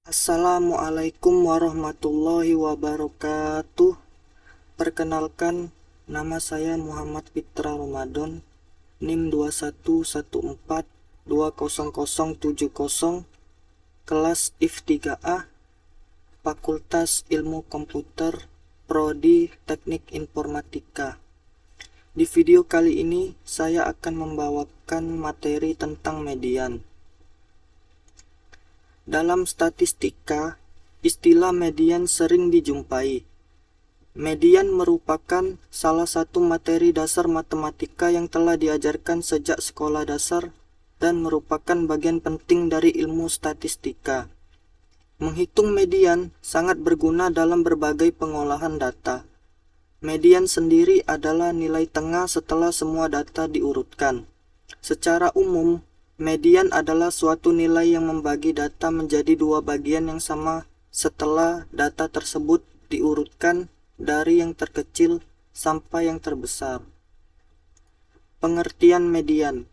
Assalamualaikum warahmatullahi wabarakatuh. Perkenalkan, nama saya Muhammad Fitra Ramadan, NIM 2114200070, kelas IF 3A, Fakultas Ilmu Komputer, Prodi Teknik Informatika. Di video kali ini, saya akan membawakan materi tentang median. Dalam statistika, istilah median sering dijumpai. Median merupakan salah satu materi dasar matematika yang telah diajarkan sejak sekolah dasar dan merupakan bagian penting dari ilmu statistika. Menghitung median sangat berguna dalam berbagai pengolahan data. Median sendiri adalah nilai tengah setelah semua data diurutkan. Secara umum, median adalah suatu nilai yang membagi data menjadi dua bagian yang sama setelah data tersebut diurutkan dari yang terkecil sampai yang terbesar. Pengertian median.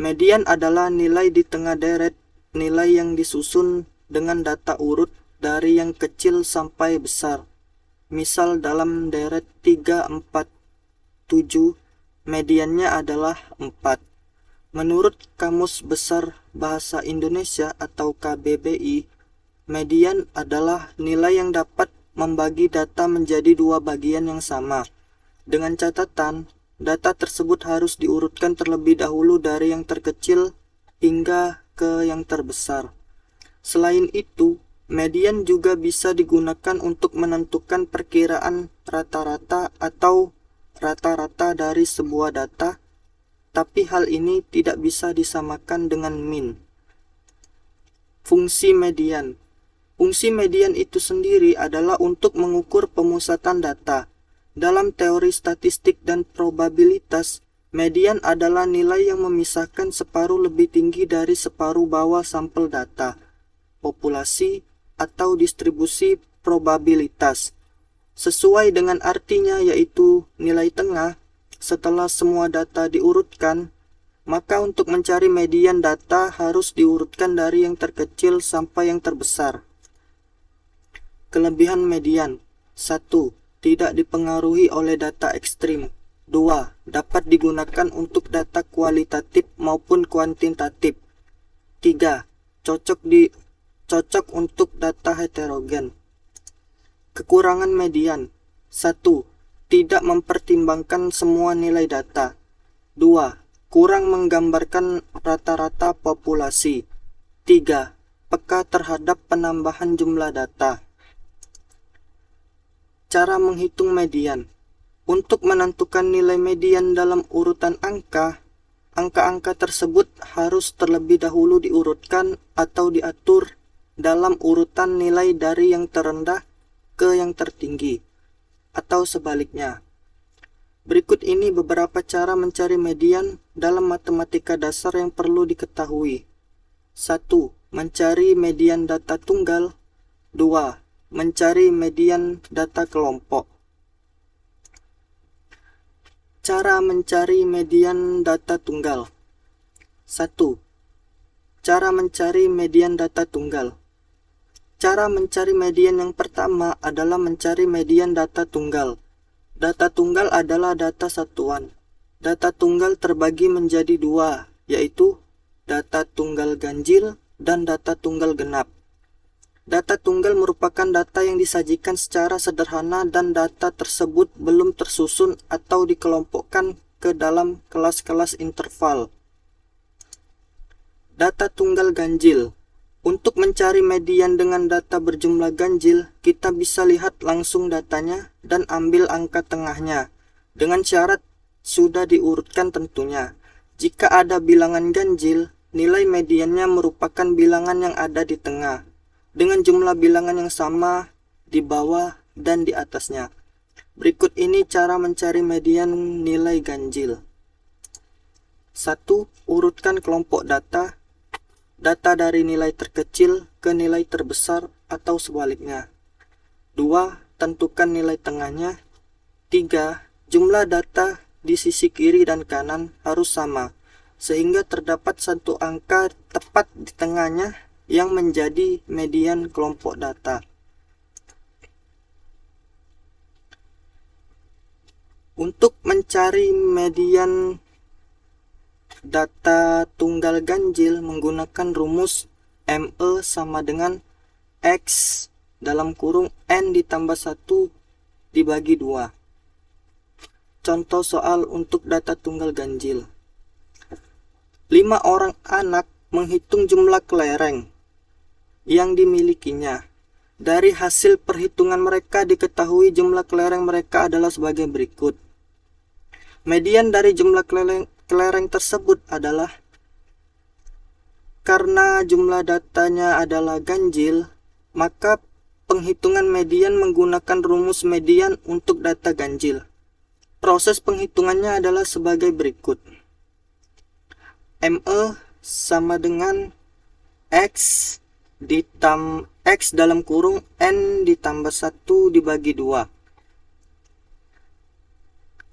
Median adalah nilai di tengah deret, nilai yang disusun dengan data urut dari yang kecil sampai besar. Misal dalam deret 3, 4, 7, mediannya adalah 4. Menurut Kamus Besar Bahasa Indonesia atau KBBI, median adalah nilai yang dapat membagi data menjadi dua bagian yang sama. Dengan catatan, data tersebut harus diurutkan terlebih dahulu dari yang terkecil hingga ke yang terbesar. Selain itu, median juga bisa digunakan untuk menentukan perkiraan rata-rata atau rata-rata dari sebuah data, tapi hal ini tidak bisa disamakan dengan min. Fungsi median. Fungsi median itu sendiri adalah untuk mengukur pemusatan data. Dalam teori statistik dan probabilitas, median adalah nilai yang memisahkan separuh lebih tinggi dari separuh bawah sampel data, populasi, atau distribusi probabilitas. Sesuai dengan artinya yaitu nilai tengah. Setelah semua data diurutkan, maka untuk mencari median data harus diurutkan dari yang terkecil sampai yang terbesar. Kelebihan median. 1. Tidak dipengaruhi olai data ekstrim. 2. Dapat digunakan untuk data kualitatif maupun kuantitatif. 3. Cocok untuk data heterogen. Kekurangan median. 1. Tidak mempertimbangkan semua nilai data. 2. Kurang menggambarkan rata-rata populasi. 3. Peka terhadap penambahan jumlah data. Cara menghitung median. Untuk menentukan nilai median dalam urutan angka-angka tersebut harus terlebih dahulu diurutkan atau diatur dalam urutan nilai dari yang terendah ke yang tertinggi, atau sebaliknya. Berikut ini beberapa cara mencari median dalam matematika dasar yang perlu diketahui. 1. Mencari median data tunggal. 2. Mencari median data kelompok. Cara mencari median data tunggal. 1. Cara mencari median data tunggal. Cara mencari median yang pertama adalah mencari median data tunggal. Data tunggal adalah data satuan. Data tunggal terbagi menjadi dua, yaitu data tunggal ganjil dan data tunggal genap. Data tunggal merupakan data yang disajikan secara sederhana dan data tersebut belum tersusun atau dikelompokkan ke dalam kelas-kelas interval. Data tunggal ganjil. Untuk mencari median dengan data berjumlah ganjil, kita bisa lihat langsung datanya dan ambil angka tengahnya. Dengan syarat sudah diurutkan tentunya. Jika ada bilangan ganjil, nilai mediannya merupakan bilangan yang ada di tengah, dengan jumlah bilangan yang sama di bawah dan di atasnya. Berikut ini cara mencari median nilai ganjil. 1. Urutkan kelompok data. Data dari nilai terkecil ke nilai terbesar atau sebaliknya. 2. Tentukan nilai tengahnya. 3. Jumlah data di sisi kiri dan kanan harus sama, sehingga terdapat satu angka tepat di tengahnya yang menjadi median kelompok data. Untuk mencari median data tunggal ganjil menggunakan rumus ME sama dengan X dalam kurung N ditambah 1 dibagi 2. Contoh soal untuk data tunggal ganjil. 5 orang anak menghitung jumlah kelereng yang dimilikinya. Dari hasil perhitungan mereka diketahui jumlah kelereng mereka adalah sebagai berikut. Median dari jumlah kelereng tersebut adalah, karena jumlah datanya adalah ganjil, maka penghitungan median menggunakan rumus median untuk data ganjil. Proses penghitungannya adalah sebagai berikut. ME sama dengan X dalam kurung N ditambah 1 dibagi 2.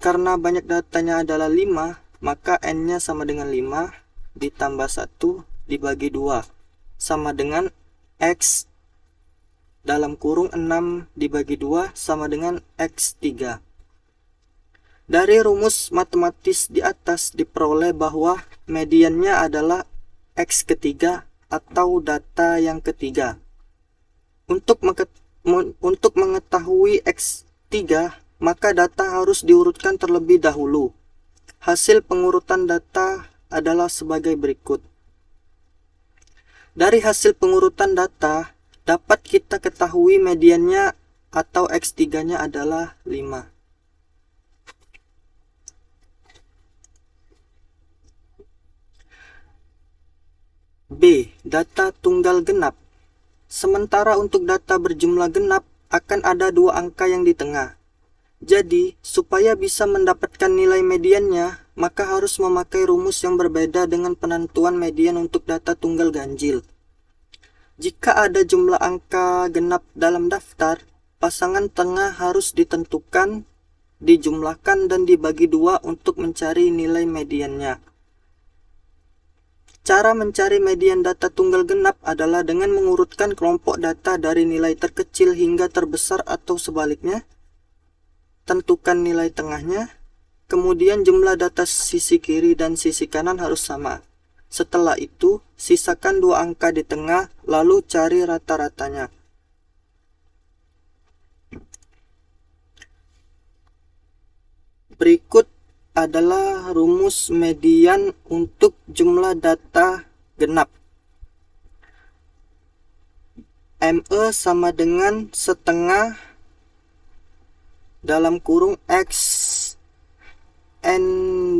Karena banyak datanya adalah 5, maka N-nya sama dengan 5 ditambah 1 dibagi 2 sama dengan X dalam kurung 6 dibagi 2 sama dengan X3. Dari rumus matematis di atas diperoleh bahwa mediannya adalah X ketiga atau data yang ketiga. Untuk mengetahui X3, maka data harus diurutkan terlebih dahulu. Hasil pengurutan data adalah sebagai berikut. Dari hasil pengurutan data, dapat kita ketahui mediannya atau X3-nya adalah 5. B. Data tunggal genap. Sementara untuk data berjumlah genap akan ada 2 angka yang di tengah. Jadi, supaya bisa mendapatkan nilai mediannya, maka harus memakai rumus yang berbeda dengan penentuan median untuk data tunggal ganjil. Jika ada jumlah angka genap dalam daftar, pasangan tengah harus ditentukan, dijumlahkan, dan dibagi 2 untuk mencari nilai mediannya. Cara mencari median data tunggal genap adalah dengan mengurutkan kelompok data dari nilai terkecil hingga terbesar atau sebaliknya. Tentukan nilai tengahnya, kemudian jumlah data sisi kiri dan sisi kanan harus sama. Setelah itu, sisakan 2 angka di tengah, lalu cari rata-ratanya. Berikut adalah rumus median untuk jumlah data genap. ME sama dengan setengah dalam kurung X N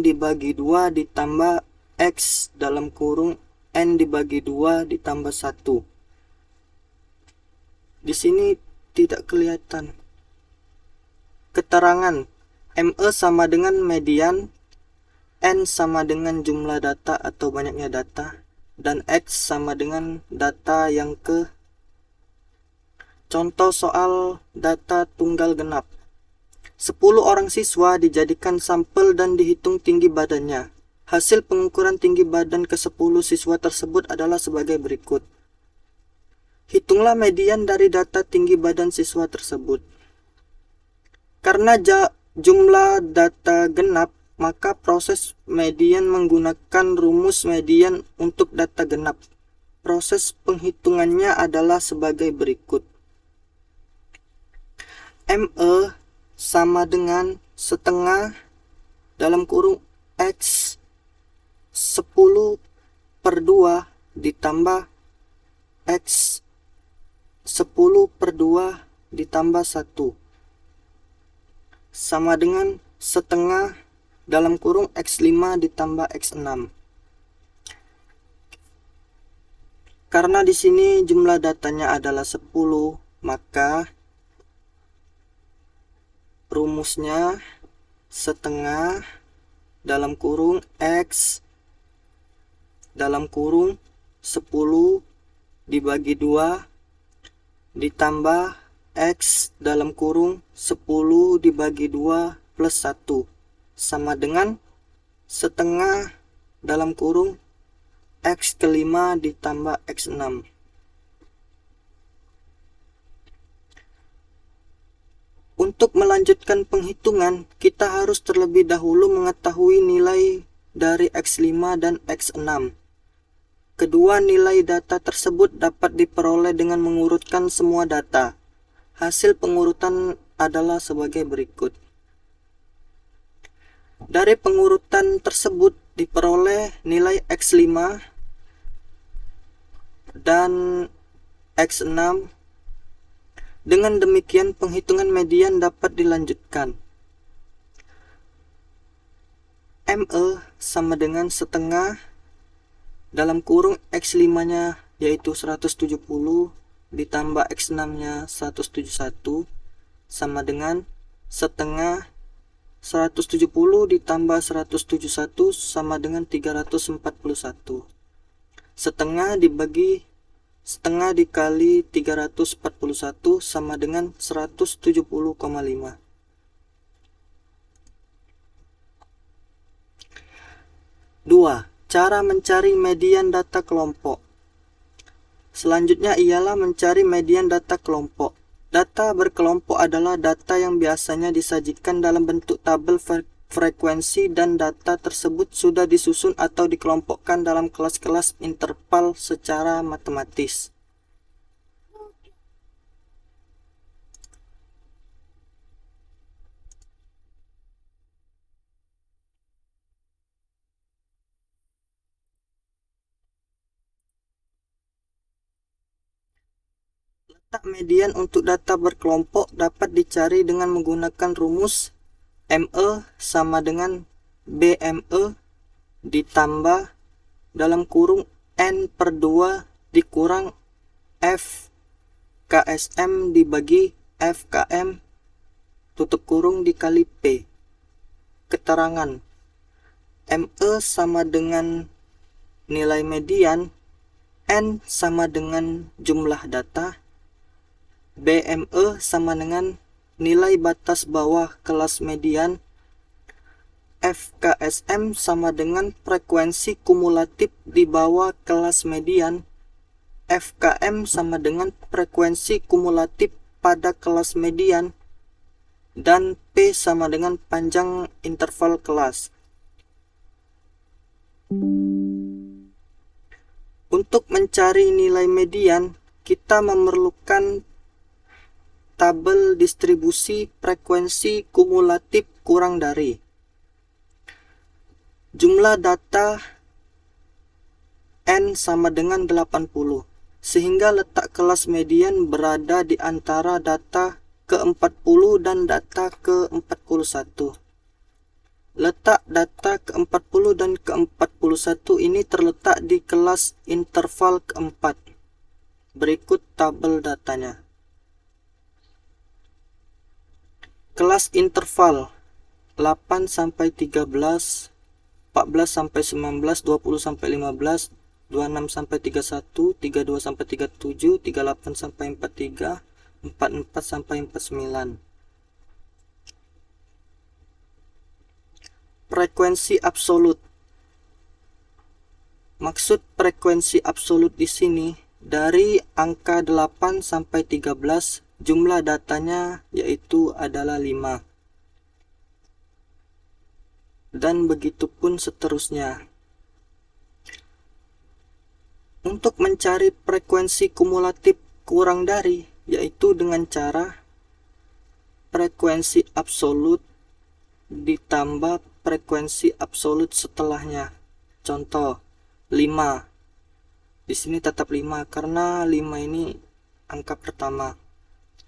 dibagi 2 ditambah X dalam kurung N dibagi 2 ditambah 1. Di sini tidak kelihatan. Keterangan ME sama dengan median, N sama dengan jumlah data atau banyaknya data, dan X sama dengan data yang ke. Contoh soal data tunggal genap. 10 orang siswa dijadikan sampel dan dihitung tinggi badannya. Hasil pengukuran tinggi badan ke-10 siswa tersebut adalah sebagai berikut. Hitunglah median dari data tinggi badan siswa tersebut. Karena jumlah data genap, maka proses median menggunakan rumus median untuk data genap. Proses penghitungannya adalah sebagai berikut. ME sama dengan setengah dalam kurung X 10 per 2 ditambah X 10 per 2 ditambah 1 sama dengan setengah dalam kurung X5 ditambah X6. Karena di sini jumlah datanya adalah 10, maka rumusnya setengah dalam kurung X dalam kurung 10 dibagi 2 ditambah X dalam kurung 10 dibagi 2 plus 1 sama dengan setengah dalam kurung X kelima ditambah X6. Untuk melanjutkan penghitungan, kita harus terlebih dahulu mengetahui nilai dari X5 dan X6. Kedua nilai data tersebut dapat diperoleh dengan mengurutkan semua data. Hasil pengurutan adalah sebagai berikut. Dari pengurutan tersebut diperoleh nilai X5 dan X6. Dengan demikian penghitungan median dapat dilanjutkan. ME sama dengan setengah dalam kurung X5-nya yaitu 170 ditambah X6-nya 171 sama dengan setengah 170 ditambah 171 sama dengan 341. Setengah dikali 341 sama dengan 170,5. Dua, cara mencari median data kelompok. Selanjutnya ialah mencari median data kelompok. Data berkelompok adalah data yang biasanya disajikan dalam bentuk tabel frekuensi dan data tersebut sudah disusun atau dikelompokkan dalam kelas-kelas interval secara matematis. Letak median untuk data berkelompok dapat dicari dengan menggunakan rumus ME sama dengan BME ditambah dalam kurung N per 2 dikurang F KSM dibagi FKM tutup kurung dikali P. Keterangan ME sama dengan nilai median, N sama dengan jumlah data, BME sama dengan nilai batas bawah kelas median, FKSM sama dengan frekuensi kumulatif di bawah kelas median, FKM sama dengan frekuensi kumulatif pada kelas median, dan P sama dengan panjang interval kelas. Untuk mencari nilai median, kita memerlukan tabel distribusi frekuensi kumulatif kurang dari jumlah data N sama dengan 80, sehingga letak kelas median berada di antara data ke-40 dan data ke-41. Letak data ke-40 dan ke-41 ini terletak di kelas interval keempat. Berikut tabel datanya. Kelas interval 8 sampai 13, 14 sampai 19, 20 sampai 15, 26 sampai 31, 32 sampai 37, 38 sampai 43, 44 sampai 49. Frekuensi absolut. Maksud frekuensi absolut di sini dari angka 8 sampai 13 jumlah datanya yaitu adalah 5. Dan begitu pun seterusnya. Untuk mencari frekuensi kumulatif kurang dari yaitu dengan cara frekuensi absolut ditambah frekuensi absolut setelahnya. Contoh 5. Di sini tetap 5 karena 5 ini angka pertama.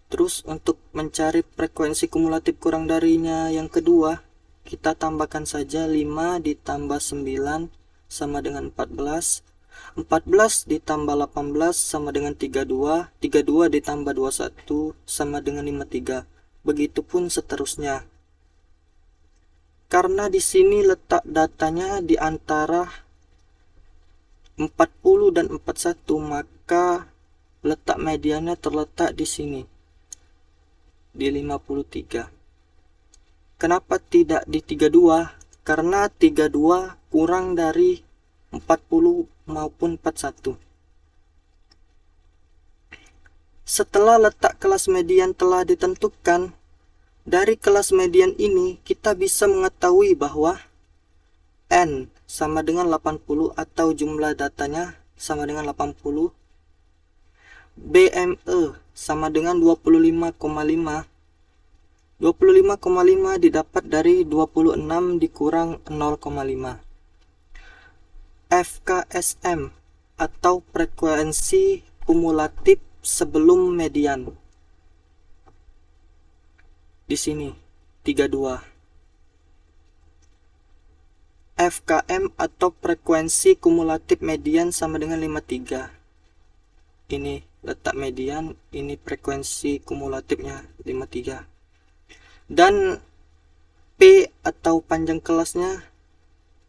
Terus untuk mencari frekuensi kumulatif kurang darinya yang kedua, kita tambahkan saja 5 ditambah 9 sama dengan 14. 14 ditambah 18 sama dengan 32. 32 ditambah 21 sama dengan 53. Begitupun seterusnya. Karena di sini letak datanya di antara 40 dan 41, maka letak mediannya terletak di sini. Di 53. Kenapa tidak di 32? Karena 32 kurang dari 40 maupun 41. Setelah letak kelas median telah ditentukan, Dari kelas median ini kita bisa mengetahui bahwa N sama dengan 80 atau jumlah datanya sama dengan 80, BME sama dengan 25,5. 25,5 didapat dari 26 dikurang 0,5. FKSM atau frekuensi kumulatif sebelum median. Di sini 32. FKM atau frekuensi kumulatif median sama dengan 53. Ini letak median, ini frekuensi kumulatifnya 53. Dan P atau panjang kelasnya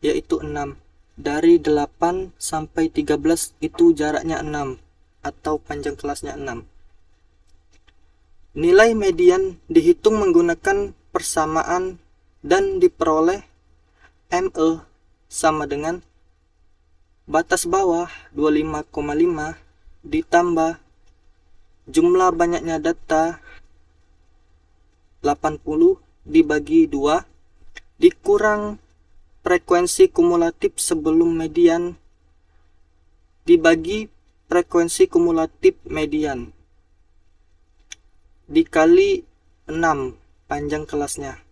yaitu 6. Dari 8 sampai 13 itu jaraknya 6 atau panjang kelasnya 6. Nilai median dihitung menggunakan persamaan dan diperoleh ME sama dengan batas bawah 25,5 ditambah jumlah banyaknya data 80 dibagi 2 dikurang frekuensi kumulatif sebelum median dibagi frekuensi kumulatif median dikali 6 panjang kelasnya,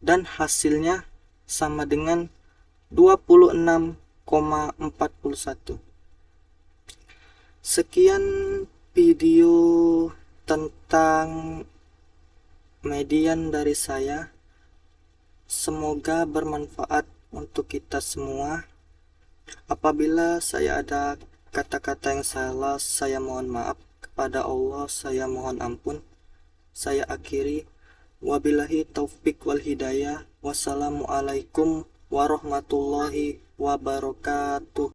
dan hasilnya sama dengan 26,41. Sekian video tentang median dari saya. Semoga bermanfaat untuk kita semua. Apabila saya ada kata-kata yang salah, saya mohon maaf. Kepada Allah saya mohon ampun. Saya akhiri. Wabillahi taufik wal hidayah. Wassalamualaikum warahmatullahi wabarakatuh.